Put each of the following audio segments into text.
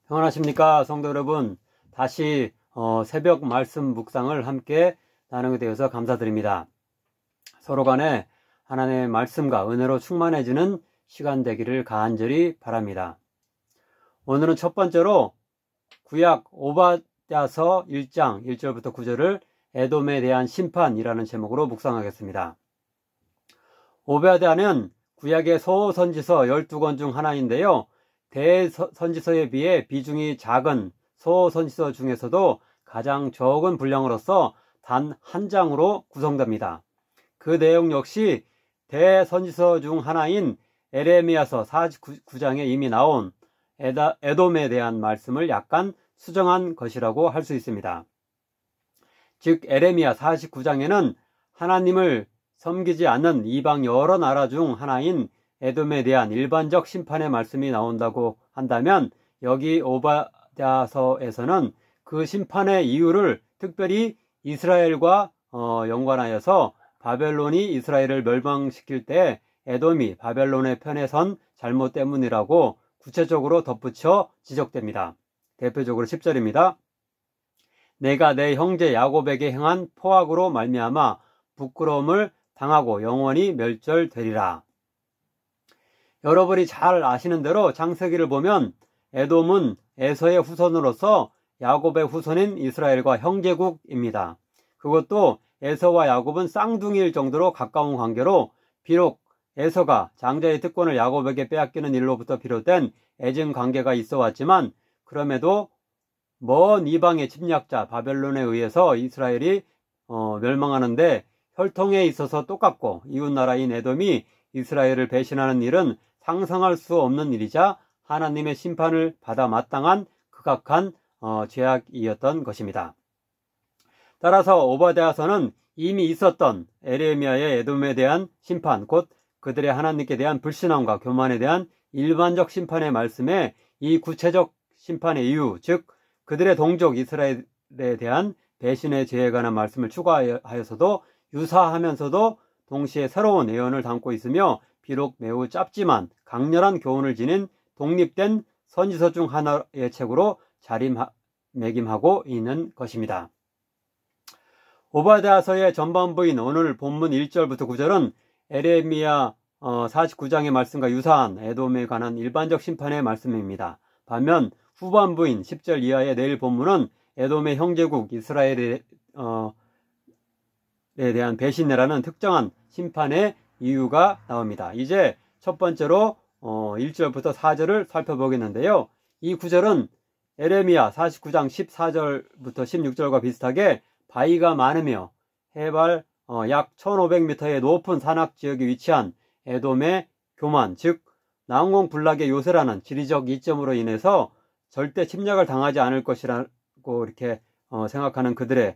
평안하십니까 성도 여러분. 다시 새벽 말씀 묵상을 함께 나누게 되어서 감사드립니다. 서로 간에 하나님의 말씀과 은혜로 충만해지는 시간 되기를 간절히 바랍니다. 오늘은 첫 번째로 구약 오바댜서 1장 1절부터 9절을 에돔에 대한 심판이라는 제목으로 묵상하겠습니다. 오바댜는 구약의 소선지서 12권 중 하나인데요. 대선지서에 비해 비중이 작은 소선지서 중에서도 가장 적은 분량으로서 단 한 장으로 구성됩니다. 그 내용 역시 대선지서 중 하나인 에레미야서 49장에 이미 나온 에돔에 대한 말씀을 약간 수정한 것이라고 할 수 있습니다. 즉 에레미야 49장에는 하나님을 섬기지 않는 이방 여러 나라 중 하나인 에돔에 대한 일반적 심판의 말씀이 나온다고 한다면, 여기 오바댜서에서는 그 심판의 이유를 특별히 이스라엘과 연관하여서 바벨론이 이스라엘을 멸망시킬 때 에돔이 바벨론의 편에 선 잘못 때문이라고 구체적으로 덧붙여 지적됩니다. 대표적으로 10절입니다. 내가 내 형제 야곱에게 행한 포악으로 말미암아 부끄러움을 당하고 영원히 멸절되리라. 여러분이 잘 아시는 대로 창세기를 보면 에돔은 에서의 후손으로서 야곱의 후손인 이스라엘과 형제국입니다. 그것도 에서와 야곱은 쌍둥이일 정도로 가까운 관계로, 비록 에서가 장자의 특권을 야곱에게 빼앗기는 일로부터 비롯된 애증 관계가 있어 왔지만, 그럼에도 먼 이방의 침략자 바벨론에 의해서 이스라엘이 멸망하는데 혈통에 있어서 똑같고, 이웃나라인 에돔이 이스라엘을 배신하는 일은 상상할 수 없는 일이자 하나님의 심판을 받아 마땅한 극악한 죄악이었던 것입니다. 따라서 오바댜서는 이미 있었던 에레미야의 에돔에 대한 심판, 곧 그들의 하나님께 대한 불신함과 교만에 대한 일반적 심판의 말씀에 이 구체적 심판의 이유, 즉 그들의 동족 이스라엘에 대한 배신의 죄에 관한 말씀을 추가하여서도 유사하면서도 동시에 새로운 예언을 담고 있으며, 비록 매우 짧지만 강렬한 교훈을 지닌 독립된 선지서 중 하나의 책으로 자리매김하고 있는 것입니다. 오바댜서의 전반부인 오늘 본문 1절부터 9절은 에레미야 49장의 말씀과 유사한 에돔에 관한 일반적 심판의 말씀입니다. 반면 후반부인 10절 이하의 내일 본문은 에돔의 형제국 이스라엘에 대한 배신이라는 특정한 심판의 이유가 나옵니다. 이제 첫 번째로 1절부터 4절을 살펴보겠는데요. 이 구절은 에레미야 49장 14절부터 16절과 비슷하게 바위가 많으며 해발 약 1500m의 높은 산악지역에 위치한 에돔의 교만, 즉 난공불락의 요새라는 지리적 이점으로 인해서 절대 침략을 당하지 않을 것이라고 이렇게 생각하는 그들의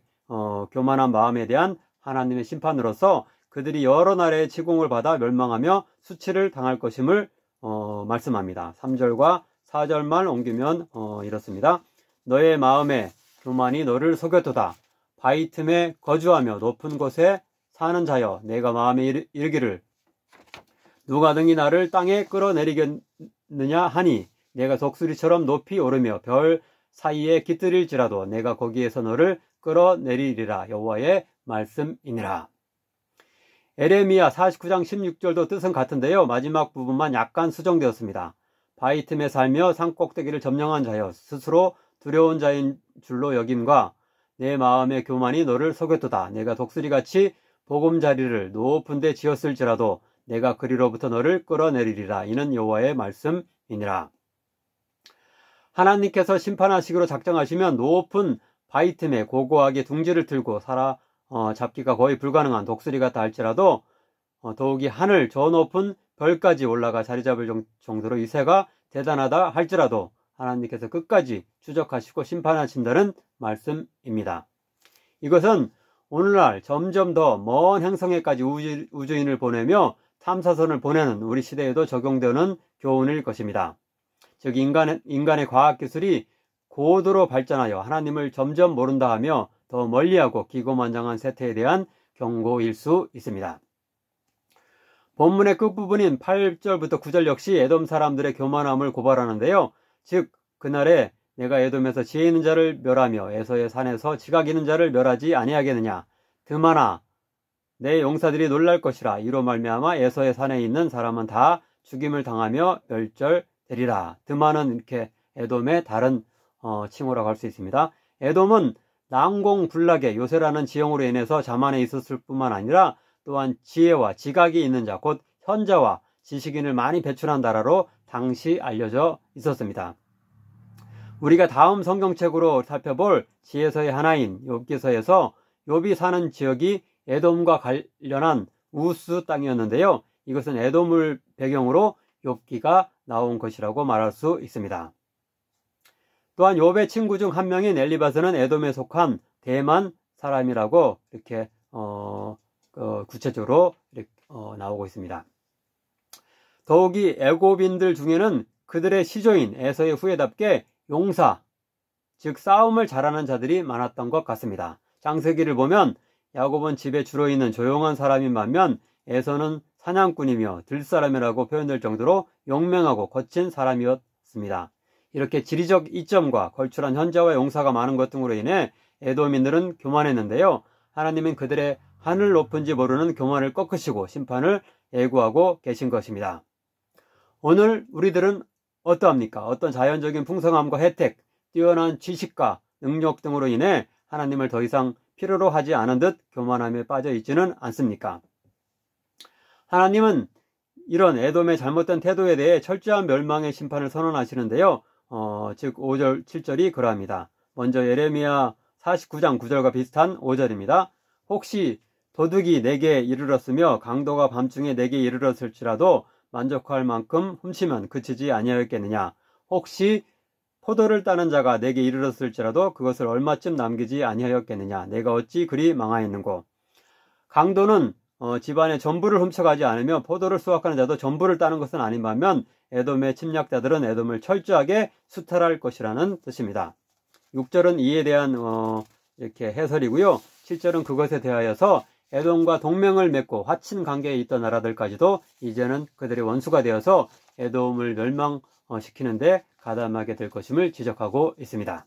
교만한 마음에 대한 하나님의 심판으로서 그들이 여러 나라의 치공을 받아 멸망하며 수치를 당할 것임을 말씀합니다. 3절과 4절만 옮기면 이렇습니다. 너의 마음에 교만이 너를 속였도다. 바위 틈에 거주하며 높은 곳에 사는 자여, 내가 마음에 이르기를 누가 능히 나를 땅에 끌어내리겠느냐 하니, 내가 독수리처럼 높이 오르며 별 사이에 깃들일지라도 내가 거기에서 너를 끌어내리리라. 여호와의 말씀이니라. 에레미야 49장 16절도 뜻은 같은데요. 마지막 부분만 약간 수정되었습니다. 바위 틈에 살며 산꼭대기를 점령한 자여, 스스로 두려운 자인 줄로 여김과 내 마음의 교만이 너를 속였도다. 내가 독수리같이 보금자리를 높은 데 지었을지라도 내가 그리로부터 너를 끌어내리리라. 이는 여호와의 말씀이니라. 하나님께서 심판하시기로 작정하시면 높은 바위 틈에 고고하게 둥지를 틀고 잡기가 거의 불가능한 독수리 같다 할지라도 더욱이 하늘 저 높은 별까지 올라가 자리 잡을 정도로 이 새가 대단하다 할지라도 하나님께서 끝까지 추적하시고 심판하신다는 말씀입니다. 이것은 오늘날 점점 더 먼 행성에까지 우주인을 보내며 탐사선을 보내는 우리 시대에도 적용되는 교훈일 것입니다. 즉 인간의 과학기술이 고도로 발전하여 하나님을 점점 모른다 하며 더 멀리하고 기고만장한 세태에 대한 경고일 수 있습니다. 본문의 끝부분인 8절부터 9절 역시 에돔 사람들의 교만함을 고발하는데요. 즉 그날에 내가 에돔에서 지혜 있는 자를 멸하며 에서의 산에서 지각 있는 자를 멸하지 아니하겠느냐. 드마나 내 용사들이 놀랄 것이라. 이로 말미암아 에서의 산에 있는 사람은 다 죽임을 당하며 멸절되리라. 드마는 이렇게 에돔의 다른 칭호라고 할 수 있습니다. 에돔은 난공불락의 요새라는 지형으로 인해서 자만에 있었을 뿐만 아니라 또한 지혜와 지각이 있는 자, 곧 현자와 지식인을 많이 배출한 나라로 당시 알려져 있었습니다. 우리가 다음 성경책으로 살펴볼 지혜서의 하나인 욥기서에서 욥이 사는 지역이 에돔과 관련한 우스 땅이었는데요. 이것은 에돔을 배경으로 욥기가 나온 것이라고 말할 수 있습니다. 또한 욥의 친구 중 한 명인 엘리바스는 에돔에 속한 대만 사람이라고 이렇게 구체적으로 이렇게 나오고 있습니다. 더욱이 애굽인들 중에는 그들의 시조인 에서의 후예답게 용사, 즉 싸움을 잘하는 자들이 많았던 것 같습니다. 창세기를 보면 야곱은 집에 주로 있는 조용한 사람인 반면 에서는 사냥꾼이며 들사람이라고 표현될 정도로 용맹하고 거친 사람이었습니다. 이렇게 지리적 이점과 걸출한 현자와 용사가 많은 것 등으로 인해 에돔인들은 교만했는데요. 하나님은 그들의 하늘 높은지 모르는 교만을 꺾으시고 심판을 예고하고 계신 것입니다. 오늘 우리들은 어떠합니까? 어떤 자연적인 풍성함과 혜택, 뛰어난 지식과 능력 등으로 인해 하나님을 더 이상 필요로 하지 않은 듯 교만함에 빠져 있지는 않습니까? 하나님은 이런 에돔의 잘못된 태도에 대해 철저한 멸망의 심판을 선언하시는데요. 즉 5절, 7절이 그러합니다. 먼저 예레미야 49장 9절과 비슷한 5절입니다. 혹시 도둑이 내게 이르렀으며 강도가 밤중에 내게 이르렀을지라도 만족할 만큼 훔치면 그치지 아니하였겠느냐. 혹시 포도를 따는 자가 내게 이르렀을지라도 그것을 얼마쯤 남기지 아니하였겠느냐. 내가 어찌 그리 망하였는고. 강도는 집안의 전부를 훔쳐가지 않으며 포도를 수확하는 자도 전부를 따는 것은 아닌 반면 에돔의 침략자들은 에돔을 철저하게 수탈할 것이라는 뜻입니다. 6절은 이에 대한 이렇게 해설이고요. 7절은 그것에 대하여서 에돔과 동맹을 맺고 화친 관계에 있던 나라들까지도 이제는 그들의 원수가 되어서 에돔을 멸망시키는데 가담하게 될 것임을 지적하고 있습니다.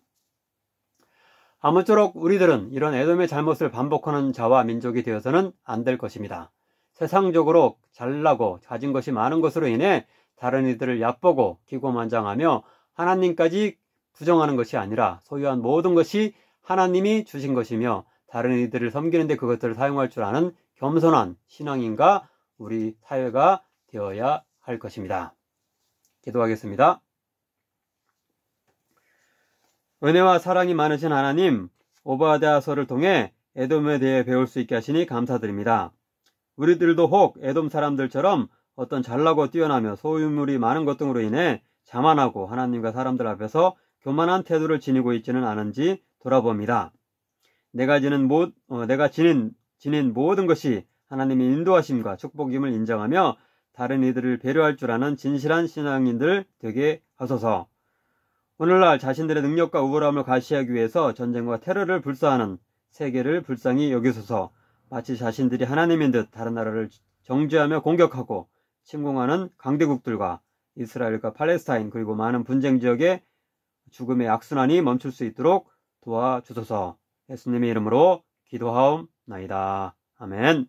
아무쪼록 우리들은 이런 에돔의 잘못을 반복하는 자와 민족이 되어서는 안 될 것입니다. 세상적으로 잘나고 가진 것이 많은 것으로 인해 다른 이들을 얕보고 기고만장하며 하나님까지 부정하는 것이 아니라 소유한 모든 것이 하나님이 주신 것이며 다른 이들을 섬기는 데 그것들을 사용할 줄 아는 겸손한 신앙인과 우리 사회가 되어야 할 것입니다. 기도하겠습니다. 은혜와 사랑이 많으신 하나님, 오바댜서를 통해 에돔에 대해 배울 수 있게 하시니 감사드립니다. 우리들도 혹 에돔 사람들처럼 어떤 잘나고 뛰어나며 소유물이 많은 것 등으로 인해 자만하고 하나님과 사람들 앞에서 교만한 태도를 지니고 있지는 않은지 돌아봅니다. 내가 지닌 모든 것이 하나님의 인도하심과 축복임을 인정하며 다른 이들을 배려할 줄 아는 진실한 신앙인들 되게 하소서. 오늘날 자신들의 능력과 우월함을 과시하기 위해서 전쟁과 테러를 불사하는 세계를 불쌍히 여기소서. 마치 자신들이 하나님인 듯 다른 나라를 정죄하며 공격하고 침공하는 강대국들과 이스라엘과 팔레스타인 그리고 많은 분쟁 지역의 죽음의 악순환이 멈출 수 있도록 도와주소서. 예수님의 이름으로 기도하옵나이다. 아멘.